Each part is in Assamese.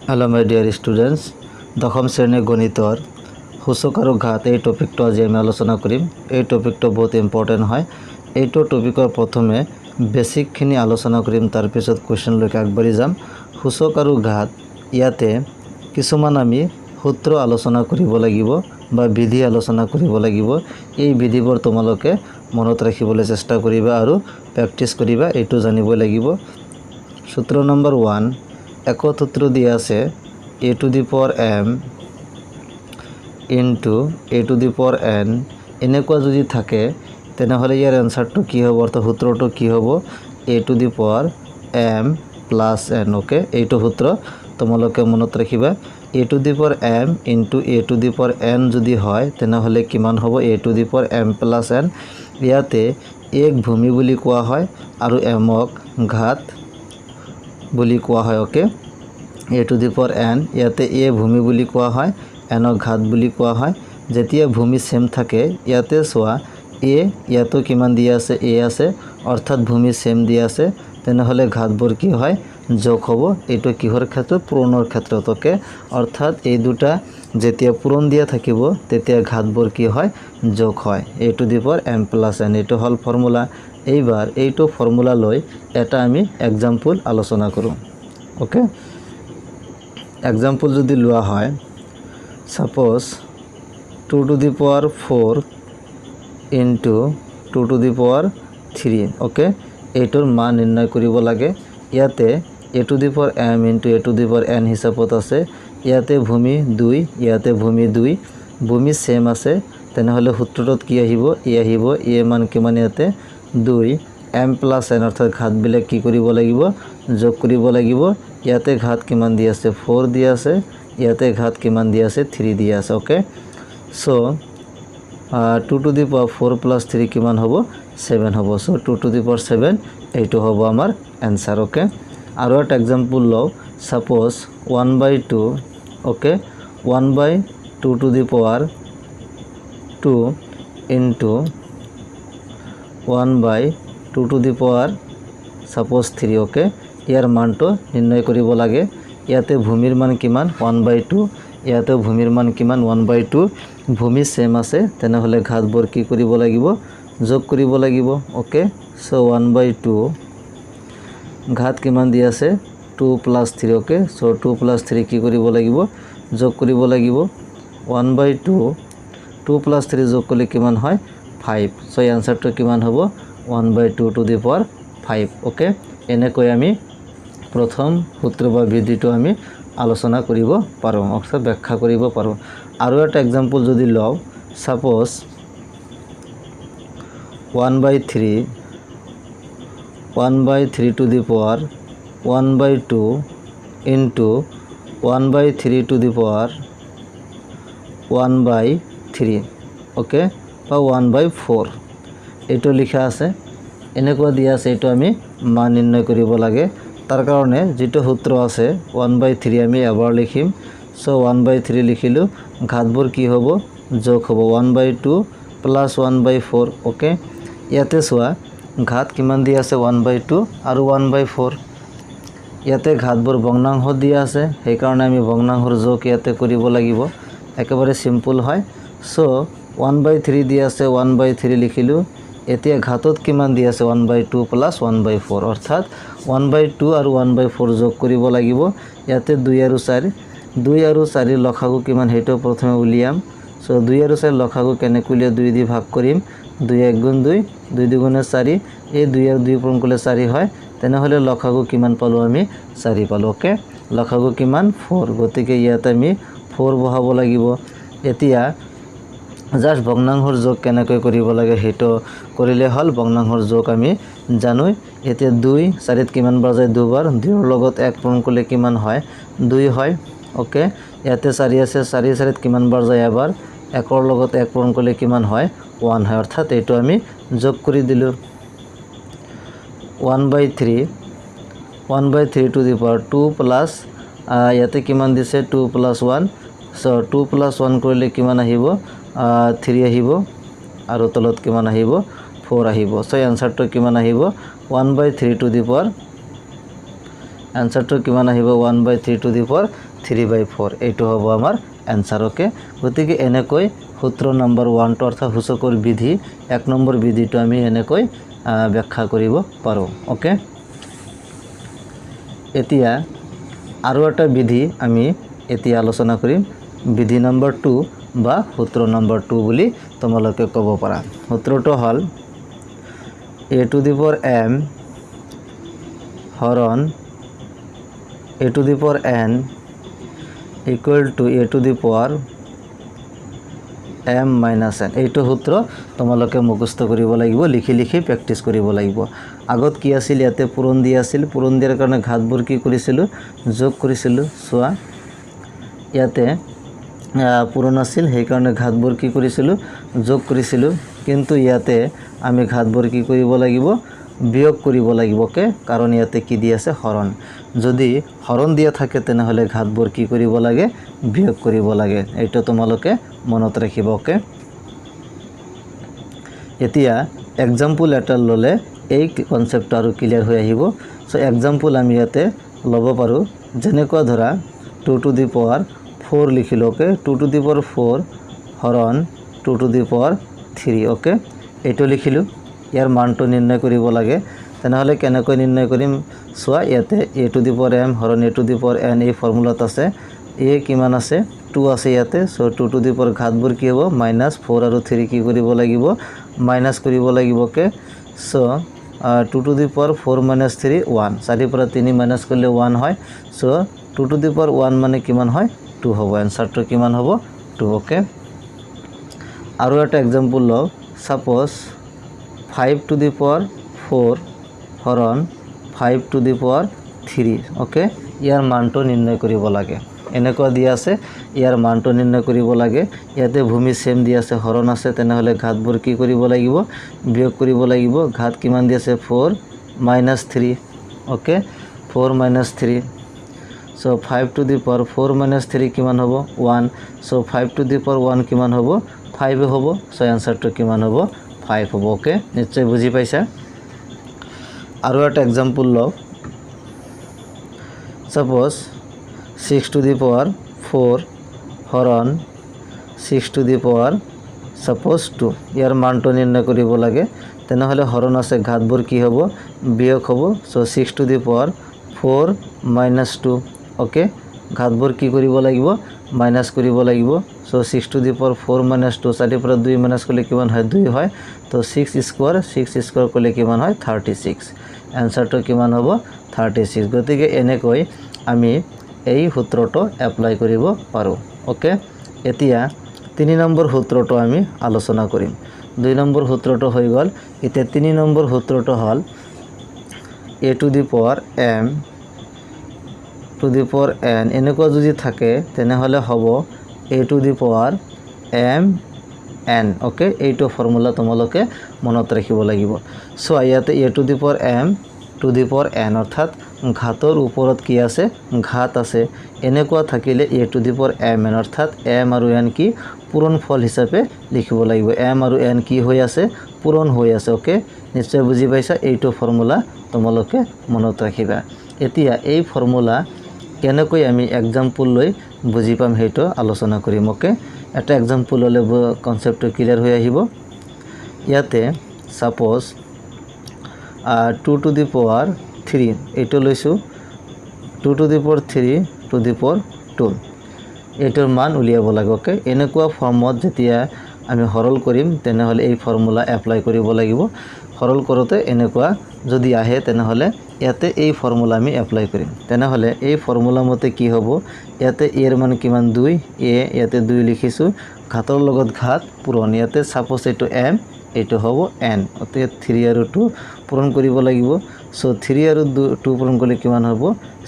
हेलो माय डियर स्टूडेंट्स दशम श्रेणी गणितर सूचक और घात এই টপিকটো আজি আমি আলোচনা কৰিম। এই টপিকটো বহুত ইম্পৰ্টেণ্ট হয়। এইটো টপিকৰ প্ৰথমে বেসিকখিনি আলোচনা কৰিম, তাৰ পিছত কোৱেশ্চনলৈকে আগবাঢ়ি যাম। সূচক আৰু ঘাত ইয়াতে কিছুমান আমি সূত্ৰ আলোচনা কৰিব লাগিব বা বিধি আলোচনা কৰিব লাগিব। এই বিধিবোৰ তোমালোকে মনত ৰাখিবলৈ চেষ্টা কৰিবা আৰু প্ৰেক্টিছ কৰিবা, এইটো জানিব লাগিব। সূত্ৰ নম্বৰ 1 একত সূত্ৰ দিয়া আছে a to the power m into a to the power n এনেকুৱা যদি থাকে তেনেহলে ইয়াৰ এনসাৰটো কি হ'ব, অৰ্থাৎ সূত্ৰটো কি হ'ব a to the power m plus n। Okay, এইটো সূত্ৰ তোমালোকে মনত ৰাখিবা। a to the power m into a to the power n যদি হয় তেনেহলে কিমান হ'ব a to the power m plus n। ইয়াতে এক ভূমি বুলি কোৱা হয় আৰু mক ঘাত বুলি কোৱা হয়। Okay, a to the power n ইয়াতে a ভূমি বুলি কোৱা হয়, n ঘাত বুলি কোৱা হয়। যেতিয়া ভূমি সেম থাকে ইয়াতে চোৱা a ইয়াতো কিমান দিয়া আছে a আছে, অৰ্থাৎ ভূমি সেম দিয়া আছে, তেনেহলে ঘাতবোৰ কি হয় যোগ হ'ব। এইটো কিহৰ ক্ষেত্ৰত, পূৰণৰ ক্ষেত্ৰত। ওকে, অৰ্থাৎ এই দুটা যেতিয়া পূৰণ দিয়া থাকিব তেতিয়া ঘাতবোৰ কি হয় যোগ হয়, a to the power m plus n। এইটো হল ফৰ্মুলা। এইবাৰ এইটো ফৰ্মুলা লৈ এটা আমি এক্সাম্পল আলোচনা কৰোঁ। ওকে, এক্সাম্পল যদি লোৱা হয়, suppose 2 to the power 4 into 2 to the power 3। Okay, এইটোৰ মান নিৰ্ণয় কৰিব লাগে। ইয়াতে a to the power m into a to the power n হিচাপত আছে। ইয়াতে ভূমি 2, ইয়াতে ভূমি 2, ভূমি সেম আছে, তেনেহলে সূত্ৰটোত কি আহিব a আহিব। a মান কিমান ইয়াতে 2, m plus n অৰ্থাৎ ঘাতবিলাক কি কৰিব লাগিব যোগ কৰিব লাগিব। ইয়াতে ঘাত কিমান দিয়া আছে 4 দিয়া আছে, ইয়াতে ঘাত কিমান দিয়া আছে 3 দিয়া আছে। Okay, so 2 to the power 4 plus 3 কিমান হ'ব 7 হ'ব। সো 2 to the power 7 এইটো হ'ব আমাৰ এনসাৰ। ওকে, আৰু এটা এক্সাম্পল লও, suppose 1/2। Okay, 1/2 to the power 2 into 1/2 to the power suppose 3। Okay, ইয়াৰ মানটো নিৰ্ণয় কৰিব লাগে। ইয়াতে ভূমিৰ মান কিমান 1/2, ইয়াতে ভূমিৰ মান কিমান 1/2, ভূমি সেম আছে, তেনেহলে ঘাতবোৰ কি কৰিব লাগিব যোগ কৰিব লাগিব। ওকে, সো 1/2 ঘাত কিমান দিয়া আছে 2 plus 3। ওকে, সো 2 plus 3 কি কৰিব লাগিব যোগ কৰিব লাগিব। 1/2 2 plus 3 যোগ কৰিলে কিমান হয় 5। সো এনসারটো কিমান হ'ব 1/2 to the power 5। ওকে, এনেকৈ আমি প্ৰথম সূত্ৰ বা বিধিটো আমি আলোচনা কৰিব পাৰোঁ, অৰ্থাৎ ব্যাখ্যা কৰিব পাৰোঁ। আৰু এটা এক্সাম্পল যদি লও, suppose 1/3 to the power 1/2 into 1/3 to the power 1/3। Okay, বা 1/4 এইটো লিখা আছে, এনেকুৱা দিয়া আছে। এইটো আমি মান নিৰ্ণয় কৰিব লাগে। তাৰ কাৰণে যেটো সূত্ৰ আছে 1/3 আমি এবাৰ লিখিম। সো 1/3 লিখিলোঁ, ঘাতবোৰ কি হ'ব যোগ হ'ব 1/2 plus 1/4। ওকে, ইয়াতে চোৱা ঘাত কিমান দিয়া আছে 1/2 আৰু 1/4। ইয়াতে ঘাতবোৰ ভগ্নাংশ দিয়া আছে, সেইকাৰণে আমি ভগ্নাংশৰ যোগ ইয়াতে কৰিব লাগিব, একেবাৰে সিম্পল হয়। সো 1/3 দিয়া আছে 1/3 লিখিলোঁ। এতিয়া ঘাতত কিমান দিয়া আছে 1/2 plus 1/4, অৰ্থাৎ 1/2 আৰু 1/4 যোগ কৰিব লাগিব। ইয়াতে 2 আৰু 4, 2 আৰু 4 লসাগু কিমান সেইটো প্ৰথমে উলিয়াম। সো 2 আৰু 4 লসাগু কেনেকৈ উলিয়াম 2 দি ভাগ কৰিম, 2 1 গুণ 2, 2 2 গুণে 4, এই 2 আৰু 2 পূৰণ কৰিলে 4 হয়, তেনেহলে লসাগু কিমান পালোঁ আমি 4 পালোঁ। ওকে, লসাগু কিমান 4, গতিকে ইয়াতে আমি 4 বহাব লাগিব। এতিয়া জাস্ট ভগ্নাংশৰ যোগ কেনেকৈ কৰিব লাগে সেইটো কৰিলে হল। ভগ্নাংশৰ যোগ আমি জানো। এতিয়া 2 4ত কিমান বাৰ যায় 2 বাৰ, 2 ৰ লগত 1 পূৰণ কৰিলে কিমান হয় 2 হয়। ওকে, ইয়াতে 4 আছে, 4 4ত কিমান বাৰ যায় এবাৰ, 1ৰ লগত 1 পূৰণ কৰিলে কিমান হয় 1 হয়, অৰ্থাৎ এইটো আমি যোগ কৰি দিলোঁ। 1/3 to the power 2 plus ইয়াতে কিমান দিছে 2 plus 1। সো 2 plus 1 কৰিলে কিমান আহিব 3 আহিব, আৰু তলত কিমান আহিব 4 আহিব। সো এনসাৰটো কিমান আহিব 1/3 to the power এনসাৰটো কিমান আহিব 1/3 টু দি পাৱাৰ 3/4 এইটো হ'ব আমাৰ এনসাৰ ওকে গতিকে এনেকৈ সূত্ৰ নম্বৰ 1 টো অৰ্থাৎ সূচকৰ বিধি 1 নম্বৰ বিধিটো আমি এনেকৈ ব্যাখ্যা কৰিব পাৰোঁ ওকে এতিয়া আৰু এটা বিধি আমি এতিয়া আলোচনা কৰিম বিধি নম্বৰ 2 বা সূত্ৰ নম্বৰ 2 বুলি তোমালোকে ক'ব পাৰা সূত্ৰটো হ'ল a to the power m হৰণ a to the power n equal to a to the power m minus n এইটো সূত্ৰ তোমালোকে মুখস্থ কৰিব লাগিব লিখি লিখি প্ৰেক্টিছ কৰিব লাগিব আগত কি আছিল ইয়াতে পূৰণ দিয়া আছিল পূৰণ দিয়াৰ কাৰণে ঘাতবোৰ কি কৰিছিলোঁ যোগ কৰিছিলোঁ চোৱা ইয়াতে পূৰণ আছিল সেই কাৰণে ঘাতবোৰ কি কৰিছিলোঁ যোগ কৰিছিলোঁ কিন্তু ইয়াতে আমি ঘাতবোৰ কি কৰিব লাগিব বিয়োগ কৰিব লাগিব কে কাৰণ ইয়াতে কি দিয়া আছে হৰণ যদি হৰণ দিয়া থাকে তেনেহলে ঘাতবোৰ কি কৰিব লাগে বিয়োগ কৰিব লাগে এইটো তোমালোকে মনত ৰাখিব কে এতিয়া এক্সাম্পল এটা ললে এই কনসেপ্ট আৰু ক্লিয়াৰ হৈ আহিব সো এক্সাম্পল আমি ইয়াতে লব পাৰো যেনেকুৱা ধৰা 2 টু দি পাৱাৰ 4 লিখিলো কে 2 টু দি পাৱাৰ 4 হৰণ 2 টু দি পাৱাৰ 3 ওকে এইটো লিখিলো ইয়াৰ মানটো নিৰ্ণয় কৰিব লাগে তেনেহলে কেনেকৈ নিৰ্ণয় কৰিম সোৱা ইয়াতে a to the power m হৰণ a to the power n এই ফৰ্মুলাত আছে a কিমান আছে 2 আছে ইয়াতে সো 2 টু দি পাৱাৰ ঘাতবোৰ কি হ'ব -4 আৰু 3 কি কৰিব লাগিব মাইনাস কৰিব লাগিব কে সো 2 টু দি পাৱাৰ 4 - 3 1 4 পৰা 3 মাইনাস কৰিলে 1 হয় সো 2 টু দি পাৱাৰ 1 মানে কিমান হয় 2 হ'ব এনসাৰটো কিমান হ'ব 2 ওকে আৰু এটা एग्जांपल লও সাপোজ 5 টু দি পাৱাৰ 4 হৰণ 5 টু দি পাৱাৰ 3 ওকে ইয়াৰ মানটো নিৰ্ণয় কৰিব লাগে এনেকুৱা দিয়া আছে ইয়াৰ মানটো নিৰ্ণয় কৰিব লাগে ইয়াতে ভূমি সেম দিয়া আছে হৰণ আছে তেনেহলে ঘাতবোৰ কি কৰিব লাগিব বিয়োগ কৰিব লাগিব ঘাত কিমান দিয়া আছে 4 - 3 okay 4 - 3 so 5 two the power 4 - 3 কিমান হ'ব 1 সো 5 টু দি পাৱাৰ 1 কিমান হ'ব 5 হ'ব সো আনসারটো কিমান হ'ব 5 হ'ব ওকে নিশ্চয় বুজি পাইছা আৰু এটা एग्जांपल লও সাপোজ 6 টু দি পাৱাৰ 4 হৰণ 6 টু দি পাৱাৰ সাপোজ 2 ইয়াৰ মানটো নিৰ্ণয় কৰিব লাগে তেনেহলে হৰণ আছে ঘাতবোৰ কি হ'ব বিয়োগ হ'ব so 6 to the power 4 - 2 okay ঘাতবোৰ কি কৰিব লাগিব মাইনাস কৰিব লাগিব সো 6 টু দি পাৱাৰ 4 - 2 4 পৰা 2 মাইনাস কৰিলে কিমান হয় 2 হয় তো 6 স্কয়াৰ কৰিলে কিমান হয় 36 আনসাৰটো কিমান হ'ব 36 গতিকে এনেকৈ আমি এই সূত্ৰটো এপ্লাই কৰিব পাৰো ওকে এতিয়া 3 নম্বৰ সূত্ৰটো আমি আলোচনা কৰিম 2 নম্বৰ সূত্ৰটো হৈ গল এতিয়া 3 নম্বৰ সূত্ৰটো হল a to the power m to the power n এনেকুৱা যদি থাকে তেনেহলে হ'ব a to the power m n okay এইটো ফৰ্মুলা তোমালোকে মনত ৰাখিব লাগিব সো ইয়াতে a to the power m to the power n অৰ্থাৎ ঘাতৰ ওপৰত কি আছে ঘাত আছে এনেকুৱা থাকিলে a to the power m n অৰ্থাৎ m আৰু n কি পূৰণ ফল হিচাপে লিখিব লাগিব m আৰু n কি হৈ আছে পূৰণ হৈ আছে ওকে নিশ্চয় বুজি পাইছা এইটো ফৰ্মুলা তোমালোকে মনত ৰাখিবা এতিয়া এই ফৰ্মুলা কেনেকৈ আমি एग्जांपल লৈ বুজি পাম হেটো আলোচনা কৰিম ওকে এটা एग्जांपल ললে কনসেপ্টটো ক্লিয়াৰ হৈ আহিব ইয়াতে সাপোজ 2 টু দি পাৱাৰ 3 এইটো লৈছো 2 two the power 3 two the power 2 এটোৰ মান উলিয়াব লাগে ওকে এনেকুৱা ফৰ্মত যেতিয়া আমি হৰল কৰিম তেনেহলে এই ফৰ্মুলা এপ্লাই কৰিব লাগিব হৰল কৰোতে এনেকুৱা যদি আহে তেনেহলে ইয়াতে এই ফৰ্মুলা আমি এপ্লাই কৰিম তেনেহলে এই ফৰ্মুলা মতে কি হ'ব ইয়াতে a এৰ মান কিমান 2 a ইয়াতে 2 লিখিছো ঘাতৰ লগত ঘাত পূৰণ ইয়াতে সাপোজ এটো m এটো হ'ব n অতে 3 আৰু 2 পূৰণ কৰিব লাগিব সো 3 আৰু 2 পূৰণ কৰিলে কিমান হ'ব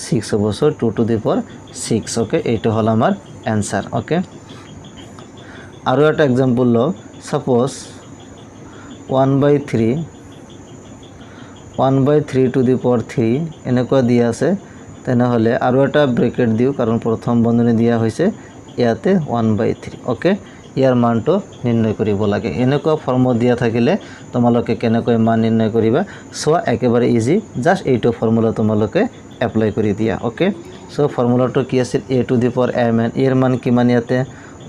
6 হ'ব so 2 two the power 6 okay এইটো হল আমাৰ आंसर ওকে আৰু এটা एग्जांपल লও সাপোজ 1/3 টু দি পাৱাৰ 3 এনেকুৱা দিয়া আছে তেনেহলে আৰু এটা ব্ৰেকেট দিও কাৰণ প্ৰথম বন্ধনী দিয়া হৈছে ইয়াতে 1/3 ওকে ইয়াৰ মানটো নিৰ্ণয় কৰিব লাগে এনেকুৱা ফৰ্মত দিয়া থাকিলে তোমালোকে কেনেকৈ মান নিৰ্ণয় কৰিবা সোৱা একেবাৰে ইজি জাস্ট এইটো ফৰ্মুলা তোমালোকে এপ্লাই কৰি দিয়া ওকে সো ফৰ্মুলাটো কি আছিল a to the power mn এৰ মান কিমান ইয়াতে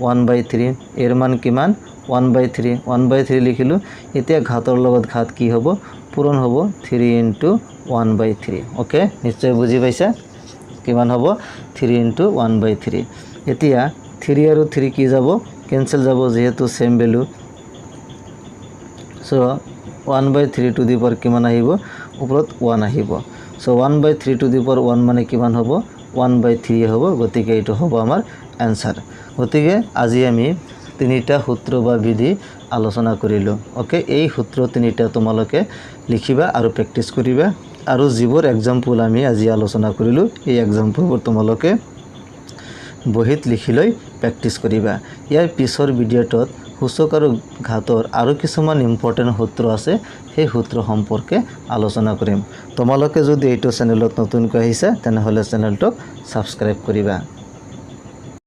1/3 এৰ মান কিমান 1/3 1/3 লিখিলো এতিয়া ঘাতৰ লগত ঘাত কি হ'ব পূৰণ হ'ব 3 * 1/3 ওকে নিশ্চয় বুজি পাইছা কিমান হ'ব 3 * 1/3 এতিয়া 3 আৰু 3 কি যাব কেনসেল যাব যেহেতু same value so 1/3 two the power কিমান আহিব ওপৰত 1 আহিব সো 1/3 টু দি পাৱাৰ 1 মানে কিমান হ'ব 1/3 হ'ব গতিকে এটো হ'ব আমাৰ आंसर গতিকে আজি আমি তিনিটা সূত্ৰ বা বিধি আলোচনা কৰিলো ওকে এই সূত্ৰ তিনিটা তোমালোকে লিখিবা আৰু প্ৰ্যাকটিস কৰিবা আৰু যিবোৰ एग्जांपल আমি আজি আলোচনা কৰিলো এই एग्जांपलবোৰ তোমালোকে বহিত লিখি লৈ প্ৰ্যাকটিস কৰিবা ইয়াৰ পিছৰ ভিডিওটোত সূচক আৰু ঘাতৰ আৰু কিছুমান ইম্পৰ্টেন্ট সূত্ৰ আছে সেই সূত্ৰ সম্পৰ্কে আলোচনা কৰিম তোমালোকে যদি এইটো চেনেলত নতুনকৈ আহিছা তেনে হলে চেনেলটো সাবস্ক্ৰাইব কৰিবা